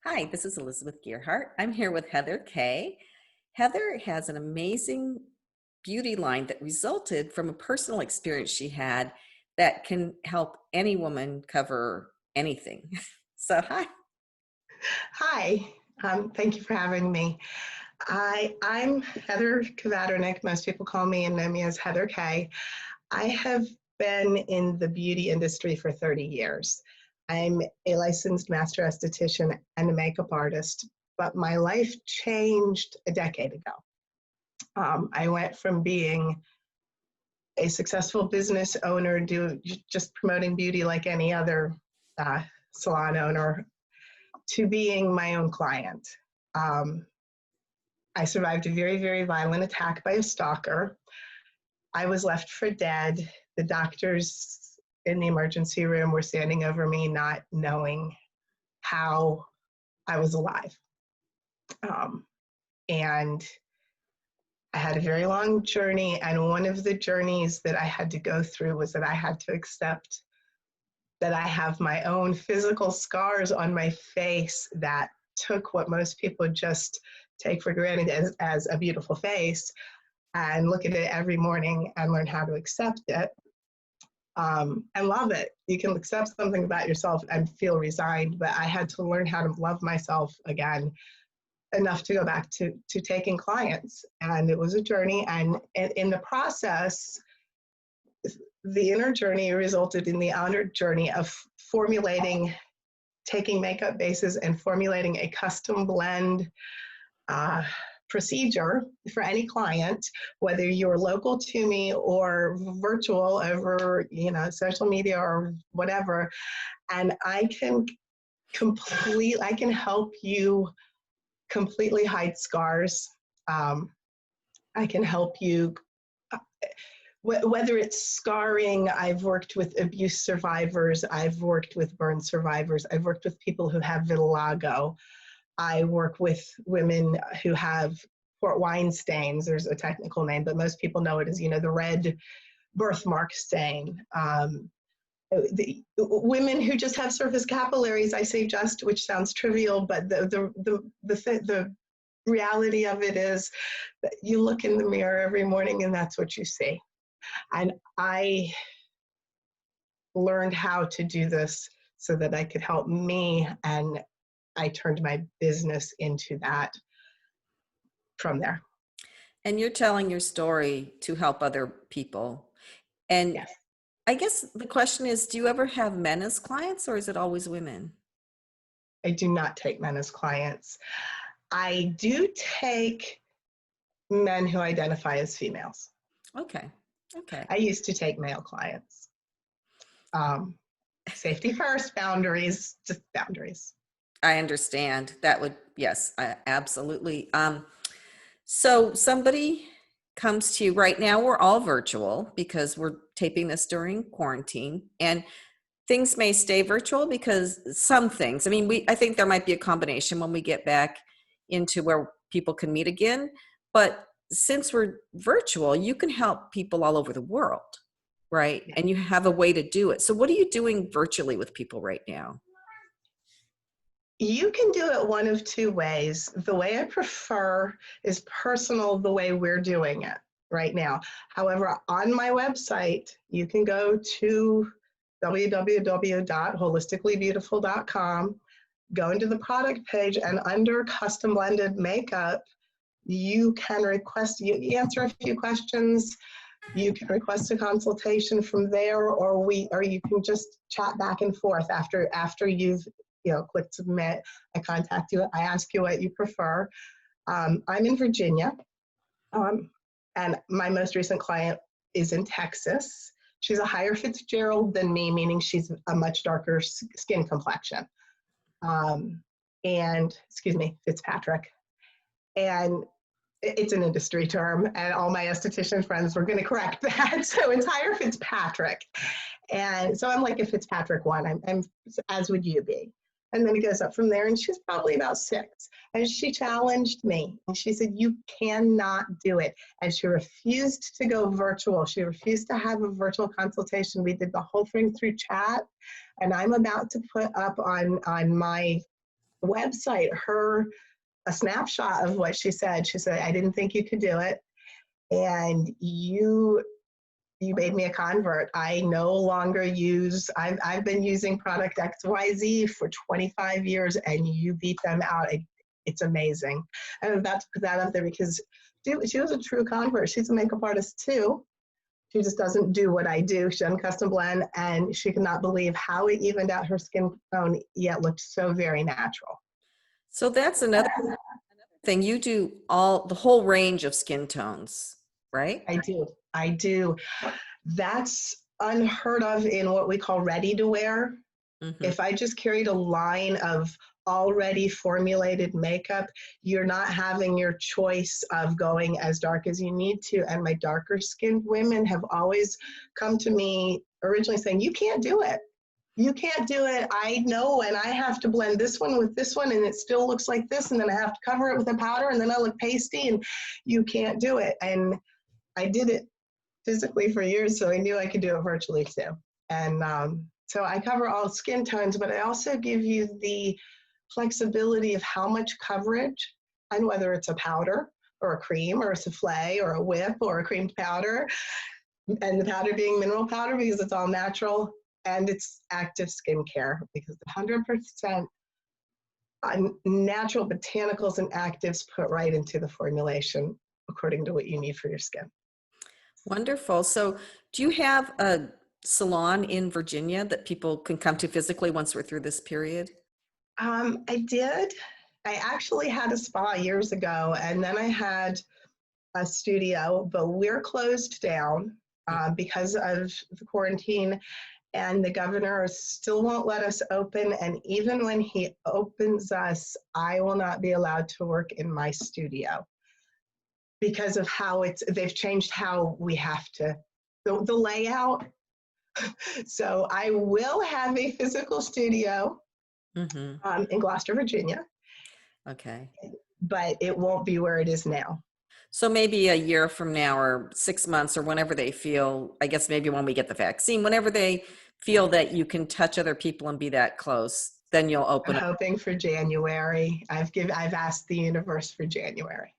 Hi, this is Elizabeth Gearhart. I'm here with Heather Kay. Heather has an amazing beauty line that resulted from a personal experience she had that can help any woman cover anything. So, hi. Hi, thank you for having me. I'm Heather Kvaternik. Most people call me and know me as Heather K. I have been in the beauty industry for 30 years. I'm a licensed master esthetician and a makeup artist, but my life changed a decade ago. I went from being a successful business owner, just promoting beauty like any other uh, salon owner, to being my own client. Um, I survived a very, very violent attack by a stalker. I was left for dead. The doctors in the emergency room were standing over me, not knowing how I was alive. Um, and I had a very long journey. And one of the journeys that I had to go through was that I had to accept that I have my own physical scars on my face that took what most people just take for granted as a beautiful face and look at it every morning and learn how to accept it and love it. You can accept something about yourself and feel resigned, but I had to learn how to love myself again enough to go back to taking clients. And it was a journey. And in the process, the inner journey resulted in the outer journey of taking makeup bases and formulating a custom blend procedure for any client, whether you're local to me or virtual over, social media or whatever. And I can help you completely hide scars. I can help you whether it's scarring. I've worked with abuse survivors, I've worked with burn survivors, I've worked with people who have vitiligo. I work with women who have port wine stains. There's a technical name, but most people know it as, the red birthmark stain. The women who just have surface capillaries, I say just, which sounds trivial, but the reality of it is that you look in the mirror every morning and that's what you see. And I learned how to do this so that I could help me, and I turned my business into that from there. And you're telling your story to help other people. And Yes. I guess the question is, do you ever have men as clients or is it always women? I do not take men as clients. I do take men who identify as females. Okay. Okay. I used to take male clients. Safety first, boundaries, just boundaries. I understand. That would, yes, absolutely. So somebody comes to you right now, we're all virtual because we're taping this during quarantine, and things may stay virtual because some things, I think there might be a combination when we get back into where people can meet again. But since we're virtual, you can help people all over the world, right? Yeah. And you have a way to do it. So what are you doing virtually with people right now? You can do it one of two ways. The way I prefer is personal, the way we're doing it right now. However, on my website, you can go to www.wholisticallybeautiful.com, go into the product page, and under custom blended makeup, you can you answer a few questions. You can request a consultation from there, or you can just chat back and forth after you've click submit. I contact you. I ask you what you prefer. I'm in Virginia, and my most recent client is in Texas. She's a higher Fitzgerald than me, meaning she's a much darker skin complexion. Fitzpatrick. And it's an industry term, and all my esthetician friends were going to correct that. So it's higher Fitzpatrick. And so I'm like a Fitzpatrick one. I'm as would you be. And then it goes up from there, and she's probably about 6. And she challenged me. And she said, you cannot do it. And she refused to go virtual. She refused to have a virtual consultation. We did the whole thing through chat. And I'm about to put up on my website a snapshot of what she said. She said, I didn't think you could do it. And you made me a convert. I no longer I've been using product XYZ for 25 years and you beat them out. It's amazing. And I'm about to put that up there because she was a true convert. She's a makeup artist too. She just doesn't do what I do. She doesn't custom blend, and she could not believe how it evened out her skin tone, yet looked so very natural. So that's another thing. You do the whole range of skin tones, right? I do. I do. That's unheard of in what we call ready to wear. Mm-hmm. If I just carried a line of already formulated makeup, you're not having your choice of going as dark as you need to. And my darker skinned women have always come to me originally saying, you can't do it. You can't do it. I know, and I have to blend this one with this one, and it still looks like this, and then I have to cover it with a powder, and then I look pasty, and you can't do it. And I did it physically for years, so I knew I could do it virtually too. And so I cover all skin tones, but I also give you the flexibility of how much coverage, and whether it's a powder or a cream or a souffle or a whip or a cream powder, and the powder being mineral powder because it's all natural, and it's active skincare because 100% natural botanicals and actives put right into the formulation according to what you need for your skin. Wonderful. So do you have a salon in Virginia that people can come to physically once we're through this period? I did. I actually had a spa years ago, and then I had a studio, but we're closed down because of the quarantine, and the governor still won't let us open. And even when he opens us, I will not be allowed to work in my studio because of how they've changed how we have to, the layout. So I will have a physical studio in Gloucester, Virginia. Okay. But it won't be where it is now. So maybe a year from now or 6 months or whenever they feel, I guess maybe when we get the vaccine, whenever they feel that you can touch other people and be that close, then you'll open I'm up. hoping for January. I've asked the universe for January.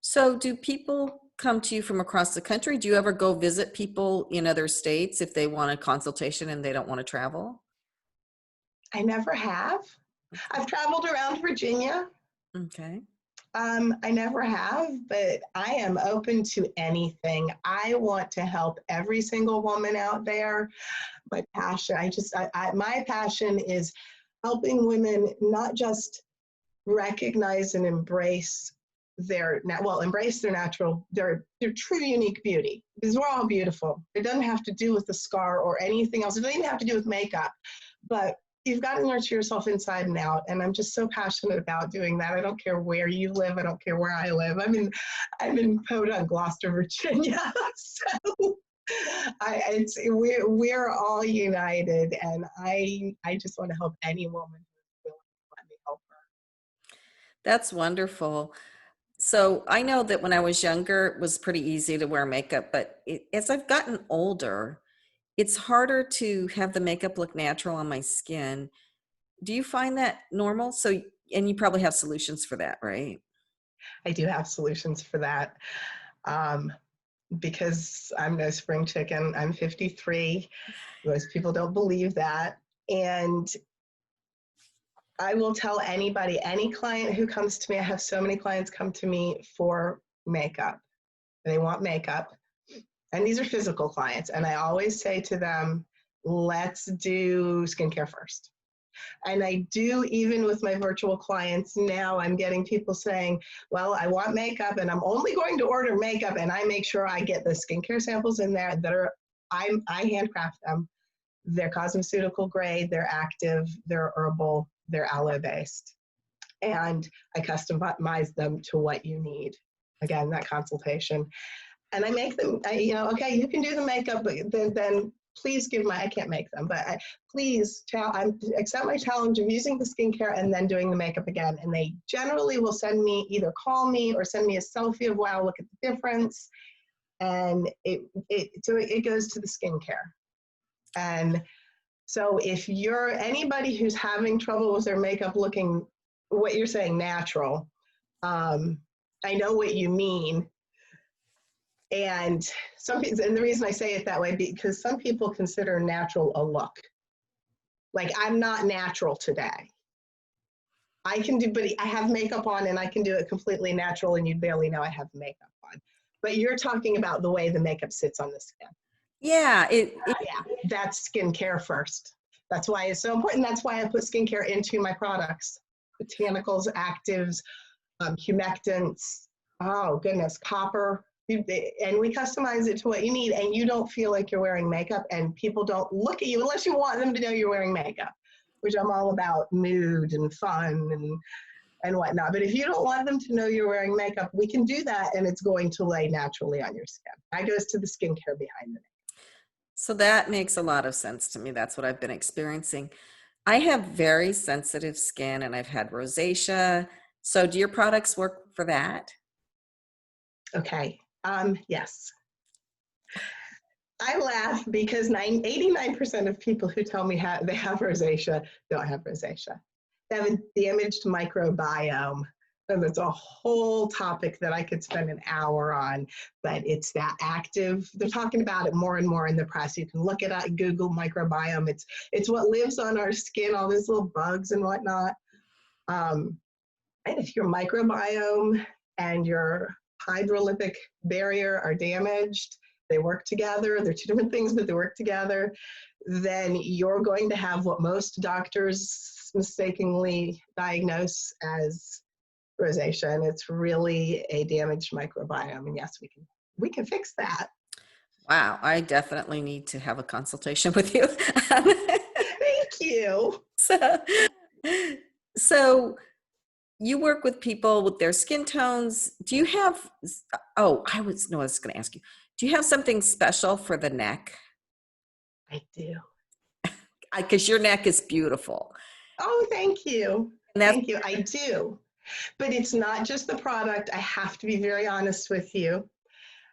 So do people come to you from across the country? Do you ever go visit people in other states if they want a consultation and they don't want to travel? I never have. I've traveled around Virginia. Okay. I never have, but I am open to anything. I want to help every single woman out there. My passion, my passion is helping women not just recognize and embrace embrace their natural, their true unique beauty, because we're all beautiful. It doesn't have to do with the scar or anything else. It doesn't even have to do with makeup, but you've got to nurture yourself inside and out. And I'm just so passionate about doing that. I don't care where you live. I don't care where I live. I'm in Podunk, Gloucester, Virginia. So we're all united, and I just want to help any woman who's willing to let me help her. That's wonderful. So I know that when I was younger, it was pretty easy to wear makeup, but as I've gotten older, it's harder to have the makeup look natural on my skin. Do you find that normal? So, and you probably have solutions for that, right? I do have solutions for that. Because I'm no spring chicken. I'm 53. Most people don't believe that. And I will tell anybody, any client who comes to me, I have so many clients come to me for makeup. They want makeup. And these are physical clients. And I always say to them, let's do skincare first. And I do, even with my virtual clients now, I'm getting people saying, well, I want makeup and I'm only going to order makeup, and I make sure I get the skincare samples in there that are, I handcraft them. They're cosmeceutical grade, they're active, they're herbal, they're aloe based. And I customize them to what you need. Again, that consultation. And I make them, okay, you can do the makeup, but then please I can't make them, but please accept my challenge of using the skincare and then doing the makeup again. And they generally will either call me or send me a selfie of, wow, look at the difference. And it goes to the skincare. And so if you're anybody who's having trouble with their makeup looking what you're saying, natural. I know what you mean. And and the reason I say it that way, because some people consider natural a look. Like, I'm not natural today. I can do, but I have makeup on and I can do it completely natural and you'd barely know I have makeup on. But you're talking about the way the makeup sits on the skin. Yeah, Yeah, that's skincare first. That's why it's so important. That's why I put skincare into my products. Botanicals, actives, humectants, oh goodness, copper. And we customize it to what you need, and you don't feel like you're wearing makeup, and people don't look at you unless you want them to know you're wearing makeup, which I'm all about mood and fun and whatnot. But if you don't want them to know you're wearing makeup, we can do that, and it's going to lay naturally on your skin. That goes to the skincare behind it. so that makes a lot of sense to me. That's what I've been experiencing. I have very sensitive skin and I've had rosacea. So do your products work for that? Okay. Yes. I laugh because 89% of people who tell me they have rosacea don't have rosacea. They have a damaged microbiome. And that's a whole topic that I could spend an hour on, but it's that active. They're talking about it more and more in the press. You can look it up, Google microbiome. It's what lives on our skin, all these little bugs and whatnot. And if your microbiome and your hydrolytic barrier are damaged, they work together, they're two different things, but they work together, then you're going to have what most doctors mistakenly diagnose as rosacea, and it's really a damaged microbiome. And yes, we can fix that. Wow, I definitely need to have a consultation with you. Thank you. so, so you work with people with their skin tones. Do you have, oh, I was going to ask you, do you have something special for the neck? I do. Because your neck is beautiful. Oh, thank you. And that's, Thank you. I do. But it's not just the product. I have to be very honest with you.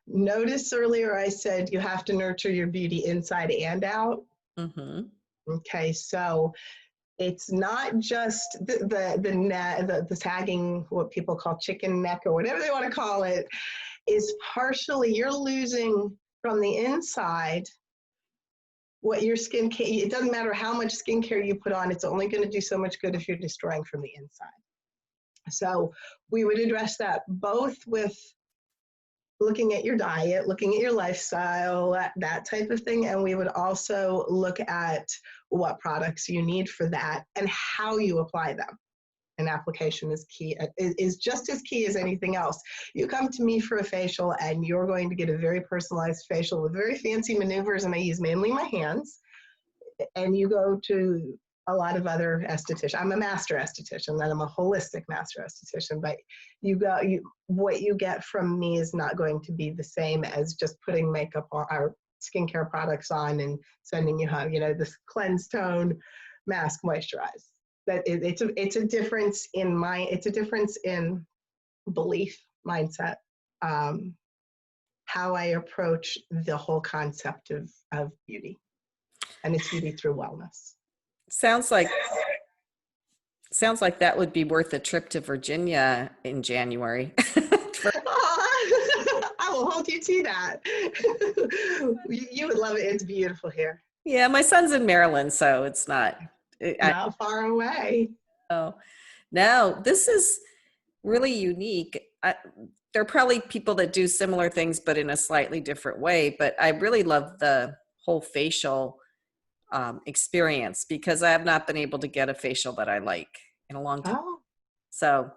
Notice earlier I said you have to nurture your beauty inside and out. mm-hmm. Okay, so it's not just the sagging, what people call chicken neck or whatever they want to call it, is partially you're losing from the inside what your skin can. It doesn't matter how much skincare you put on, it's only going to do so much good if you're destroying from the inside. So we would address that both with looking at your diet, looking at your lifestyle, that type of thing. And we would also look at what products you need for that and how you apply them. And application is key, is just as key as anything else. You come to me for a facial and you're going to get a very personalized facial with very fancy maneuvers, and I use mainly my hands. And you go to a lot of other estheticians. I'm a master esthetician, then I'm a holistic master esthetician, but what you get from me is not going to be the same as just putting makeup on or skincare products on and sending you home. You know, this cleanse, tone, mask, moisturize. It's a difference in belief, mindset, how I approach the whole concept of beauty, and it's beauty through wellness. Sounds like that would be worth a trip to Virginia in January. I will hold you to that. You would love it. It's beautiful here. Yeah, my son's in Maryland, so it's not Far away. Oh, no, this is really unique. There are probably people that do similar things, but in a slightly different way. But I really love the whole facial experience because I have not been able to get a facial that I like in a long time. Oh. So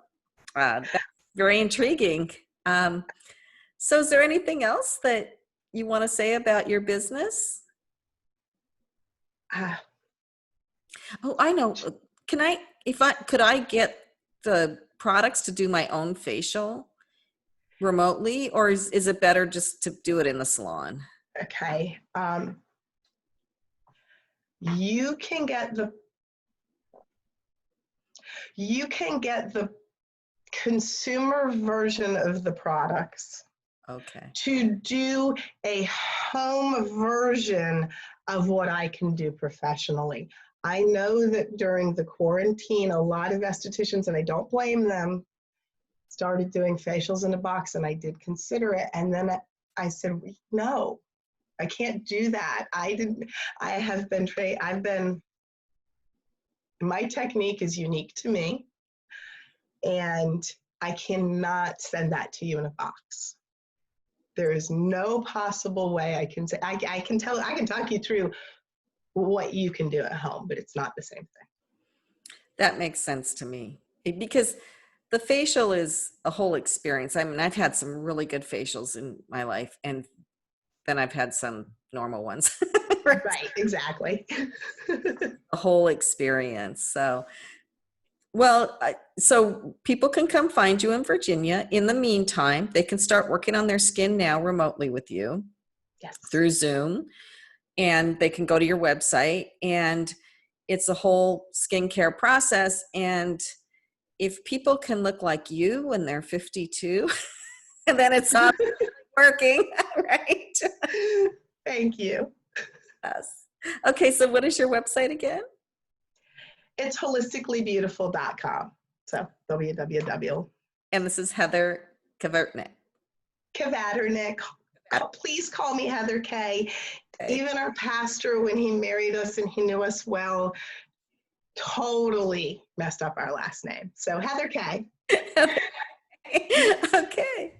that's very intriguing. So is there anything else that you want to say about your business? Oh, I know. Could I get the products to do my own facial remotely, or is it better just to do it in the salon? Okay. You can get the consumer version of the products Okay. to do a home version of what I can do professionally. I know that during the quarantine, a lot of estheticians, and I don't blame them, started doing facials in a box, and I did consider it. And then I said, no, I can't do that. My technique is unique to me, and I cannot send that to you in a box. There is no possible way I can say, I can talk you through what you can do at home, but it's not the same thing. That makes sense to me because the facial is a whole experience. I mean, I've had some really good facials in my life, and then I've had some normal ones. Right? Right, exactly. A whole experience. So, well, so people can come find you in Virginia. In the meantime, they can start working on their skin now remotely with you Yes. through Zoom, and they can go to your website, and it's a whole skincare process. And if people can look like you when they're 52, and then it's not working, right? Thank you. Yes. Okay, so what is your website again? It's wholisticallybeautiful.com. So www. And this is Heather Kvaternik. Kvaternik. Please call me Heather K. Okay. Even our pastor, when he married us and he knew us well, totally messed up our last name. So Heather K. Okay.